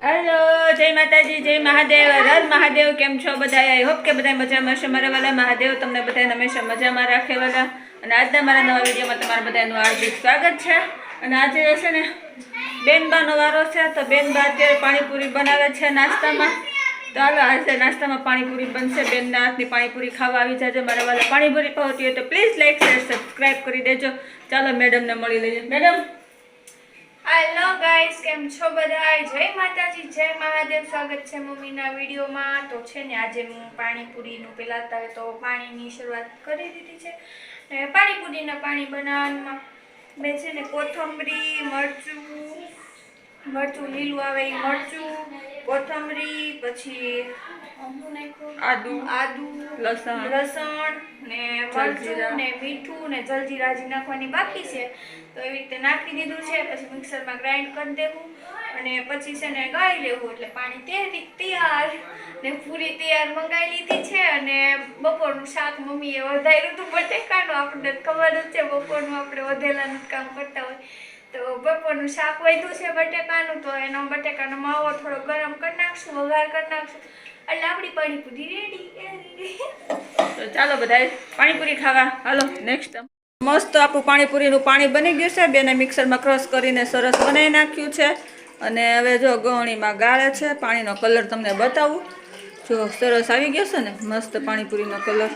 Hello जय माताजी जय महादेव हर महादेव केम छो बधाई आई होप के बधाई मजामां छो मारा वाला महादेव तमने बधाई हमेशा मजामां राखे वाला અને આજના મારા નવા વિડીયોમાં તમારા બધાનું હાર્દિક સ્વાગત છે અને આજે છે ને બેનબાનો વારો છે તો બેનબા અત્યારે પાણીપુરી બનાવે છે નાસ્તામાં તો હાલો આજે નાસ્તામાં પાણીપુરી બનશે બેનના હાથની પાણીપુરી ખાવા આવી જાજો મારા વાલા પાણીપુરી ભાવતી હોય તો પ્લીઝ લાઈક શેર સબસ્ક્રાઈબ કરી દેજો ચાલો મેડમને મળી લઈએ મેડમ हेलो गाइस केम छो बधाई जय माताजी जय महादेव स्वागत है मम्मी ना वीडियो में तो छे ने आज हूँ पाणीपुरी नु पेला तो पानी की शुरुआत करी दीधी छे ने पाणीपुरी ना पानी बनाववामां मैं छे ने कोथमरी मरचू लीलू आवे मरचू कोथमरी पछी आदू लसण ने मरचू ने मीठू ने जलजीरा जी नाखवानी बाकी छे तो एवी रीते नाखी दीधुं छे पछी मिक्सर में ग्राइंड कर देवुं अने पछी छे ने गाળી लेवुं એટલે પાણી તૈયાર ને પૂરી તૈયાર મંગાવી લીધી છે અને બપોરનું શાક મમ્મીએ વધાર્યું હતું બટેકાનું આપણે ખબર જ છે બપોરનું આપણે વધેલાનું કામ કરતા હોય તો બપોરનું શાક વધ્યું છે બટેકાનું તો એનો બટેકાનો માવો થોડો ગરમ કરી નાખશું વઘાર કરી નાખશું એટલે આપણી પાણીપુરી રેડી તો ચાલો બધાય પાણીપુરી ખાવા હાલો નેક્સ્ટ મસ્ત આપણું પાણીપુરીનું પાણી બની ગયું છે બેને મિક્સરમાં ક્રશ કરીને સરસ બનાવી નાખ્યું છે અને હવે જો ગવણીમાં ગાળે છે પાણીનો કલર તમને બતાવું જો સરસ આવી ગયો છે ને મસ્ત પાણીપુરીનો કલર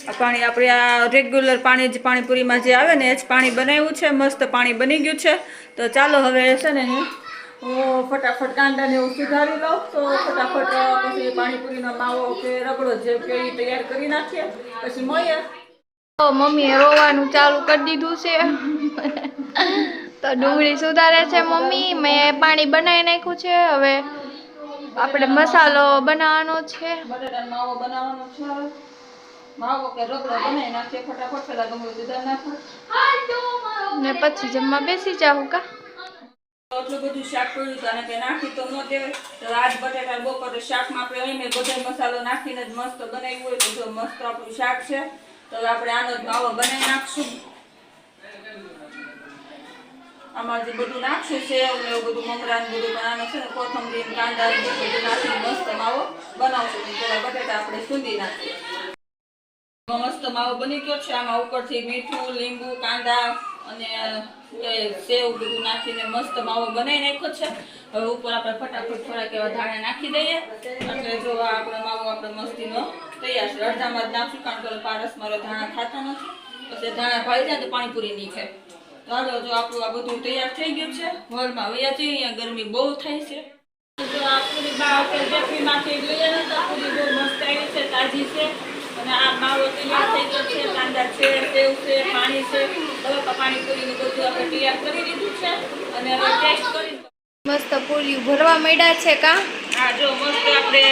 આ પાણી આપણે આ રેગ્યુલર પાણી જ પાણીપુરીમાં જે આવે ને એ જ પાણી બનાવ્યું છે મસ્ત પાણી બની ગયું છે તો ચાલો હવે છે ને હું ફટાફટ કાંદાને એવું સુધારી લઉં તો ફટાફટ પછી પાણીપુરીનો માવો કે રગડો જે કે એ તૈયાર કરી નાખીએ પછી મળીએ મમ્મીએ રોવાનું ચાલુ કરી દીધું છે તો ડુંગળી સુધારે છે મમ્મી મેં પાણી બનાવી નાખ્યું છે હવે આપણે મસાલો બનાવવાનો છે બટાટાનો માવો બનાવવાનો છે માવો કે રગડો બનાવી નાખીએ ફટાફટ પેલા ડુંગળી સુધારી નાખો ને પછી જમવા બેસી જાઉં કા એટલું બધું શાક પડ્યું હતું અને કે નાખી તો ન દેવાય તો આજ બટાટા બપોરે શાકમાં આપણે અહીં મેં બધો મસાલો નાખીને જ મસ્ત બનાવ્યું હોય તો જો મસ્ત આપણું શાક છે તો આપણે આનો જ માવો બનાવી નાખશું આમાં જે બધું નાખશું સેવ ને એવું બધું મમરાને બધું બનાવવાનું છે ને કોથમરી કાંદા બધું નાખીને મસ્ત માવો બનાવશું પેલા બટાટા આપણે સૂંધી નાખીએ મસ્ત માવો બની ગયો છે આમાં ઉપરથી મીઠું લીંબુ કાંદા અને સેવ બધું નાખીને મસ્ત માવો બનાવી નાખ્યો છે હવે ઉપર આપણે ફટાફટ થોડાક એવા ધાણા નાખી દઈએ એટલે જો આપણો માવો આપણે મસ્તીનો તૈયાર છે અડધામાં જ નાખશું કારણ કે પારસ મારો ધાણા ખાતા નથી પછી ધાણા ભાઈ જાય તો પાણીપુરી નહીં ખાય તો હાલો જો આપણું આ બધું તૈયાર થઈ ગયું છે હોલમાં વયા જઈએ અહીંયા ગરમી બહુ થાય છે તો આ પૂરી બેકરીમાંથી લઈએ ને તો પૂરી બહુ મસ્ત આવી છે તાજી છે અને આ માવો તૈયાર થઈ ગયો છે કાંદા છે સેવ છે પાણી છે હવે પાણીપુરીનું બધું આપણે તૈયાર કરી દીધું છે અને હવે ટેસ્ટ કરી મસ્ત પૂરી ભરવા માંડ્યા છે કા હા જો મસ્ત આપણે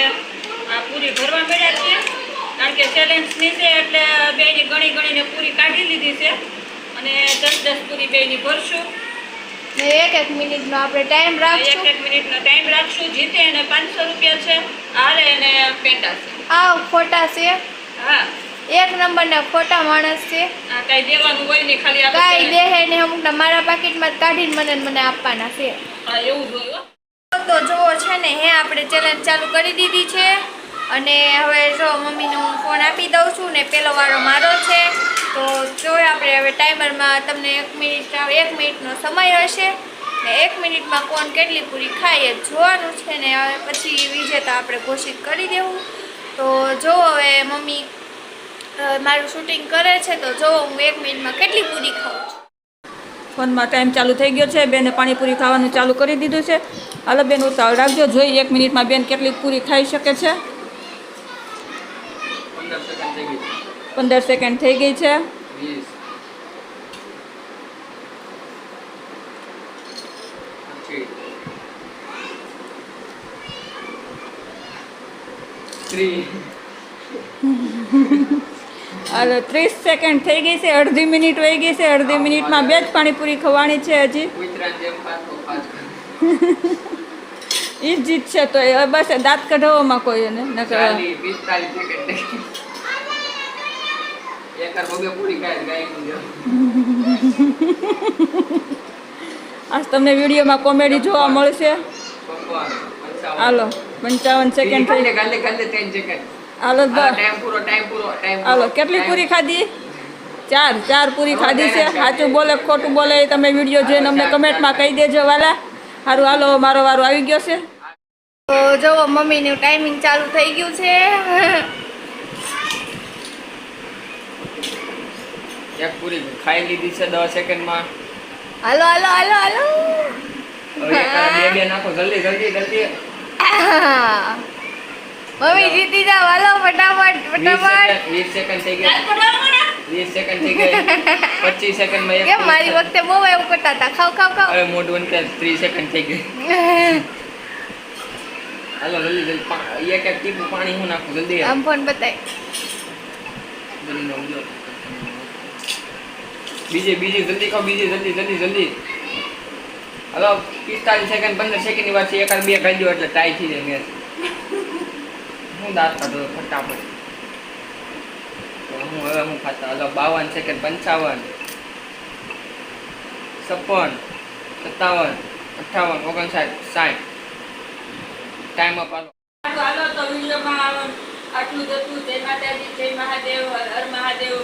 આ પૂરી ભરવા માંડ્યા છે કારણ કે ચેલેન્જની છે એટલે બેની ગણીને પૂરી કાઢી લીધી છે અને 10 પૂરી બેની ભરશું ને એક મિનિટનો આપણે ટાઈમ રાખશું એક મિનિટનો ટાઈમ રાખશું જીતે એને 500 રૂપિયા છે હારે એને પેંડા છે આ ખોટા છે હા એક નંબરના ખોટા માણસ છે આ કઈ દેવાનું હોય ને ખાલી આપણે કાઈ દેહે ને અમુક મારા પાકીટમાં કાઢીને મને આપવાના છે હા એવું જોઈએ તો જો છે ને હે આપણે ચેલેન્જ ચાલુ કરી દીધી છે અને હવે જો મમ્મીનો હું ફોન આપી દઉં છું ને પેલો વારો મારો છે તો જો આપણે હવે ટાઈમરમાં તમને 1 મિનિટનો સમય હશે ને 1 મિનિટમાં કોણ કેટલી પૂરી ખાઈએ જોવાનું છે ને હવે પછી વિજેતા આપણે ઘોષિત કરી દેવું તો જો હવે મમ્મી મારું શૂટિંગ કરે છે તો જો હું 1 મિનિટમાં કેટલી પૂરી ખાઉં છું ફોનમાં ટાઈમ ચાલુ થઈ ગયો છે બેને પાણીપુરી ખાવાનું ચાલુ કરી દીધું છે હાલો બેન ઉતાવળ રાખજો જોઈ 1 મિનિટમાં બેન કેટલી પૂરી ખાઈ શકે છે 15 સેકન્ડ થઈ ગઈ છે 30 સેકન્ડ થઈ ગઈ છે અડધી મિનિટ વહી ગઈ છે અડધી મિનિટમાં બે જ પાણીપુરી ખવાની છે હજી ઈ જીત છે તો બસ દાંત કઢાવવામાં કોઈ એને નકર આજ તમને વિડીયોમાં કોમેડી જોવા મળશે હાલો 55 સેકન્ડ થઈ. ગાલે 3 સેકન્ડ. હાલો ટાઈમ પૂરો. હાલો કેટલી પૂરી ખાધી? 4 પૂરી ખાધી છે. સાચું બોલે ખોટું બોલે એ તમે વિડીયો જોઈને અમને કમેન્ટમાં કહી દેજો વાલા. સારું હાલો મારો વારો આવી ગયો છે. તો જુઓ મમ્મીનું ટાઈમિંગ ચાલુ થઈ ગયું છે. એક પૂરી ખાઈ લીધી છે 10 સેકન્ડમાં. હાલો હાલો હાલો હાલો. હવે બે નાખો જલ્દી. મમ્મી જીતી જાવ હાલો ફટાફટ 20 સેકન્ડ થઈ ગઈ. 20 સેકન્ડ થઈ ગઈ. 25 સેકન્ડમાં એક કેમ મારી વખતે બહુ એવું કરતા હતા. ખાવ હવે મોઢું અંતે 30 સેકન્ડ થઈ ગઈ. હાલો જલ્દી એક ટીપું પાણી હું નાખું જલ્દી. આમ ફોન બતાય. બીજી જલ્દી ખાઓ જલ્દી. હાલો 45 સેકન્ડ 15 સેકન્ડની વાર છે. એકાદ બે ખાઈ દો એટલે ટાઈ થઈ જાય મેચ. હું દાંત કાઢો ફટાફટ. તો હું ખાતા. હાલો 52 સેકન્ડ 55 56 57 58 59 60 ટાઈમ અપ. હાલો તો વિડીયોમાં આટલું જ હતું. જય માતાજી, જય મહાદેવ, હર હર મહાદેવ.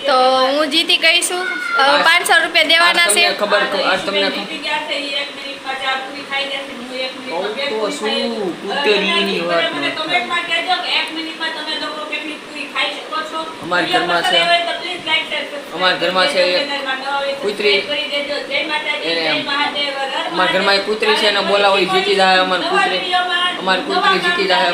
તો હું જીતી ગઈ છું. હવે 500 રૂપિયા દેવાના છે. ખબર આજ તમને જીતી ગયા છે. ઈ 1 મિનિટમાં 4 પૂરી ખાઈ જશે. હું 1 મિનિટમાં 2 તો પૂરી શું ખાઈ લઈશ. કુતરીની હવે વાત મને ન કમેન્ટમાં કહેજો કે 1 મિનિટમાં તમે લોકો કેટલી પૂરી ખાઈ શકો છો. અમારા ઘરમાં છે. વિડીયો પસંદ આવે તો please like, share, subscribe અમારા ઘરમાં છે એક ચેનલમાં નવા હોય તો કૂતરી. subscribe કરી દેજો. જય માતાજી, એને જય મહાદેવ, હર હર અમારા ઘરમાં એક કૂતરી છે, એને બોલાવો, ઈ જીતી જાય. અમારી કૂતરી જીતી જાય.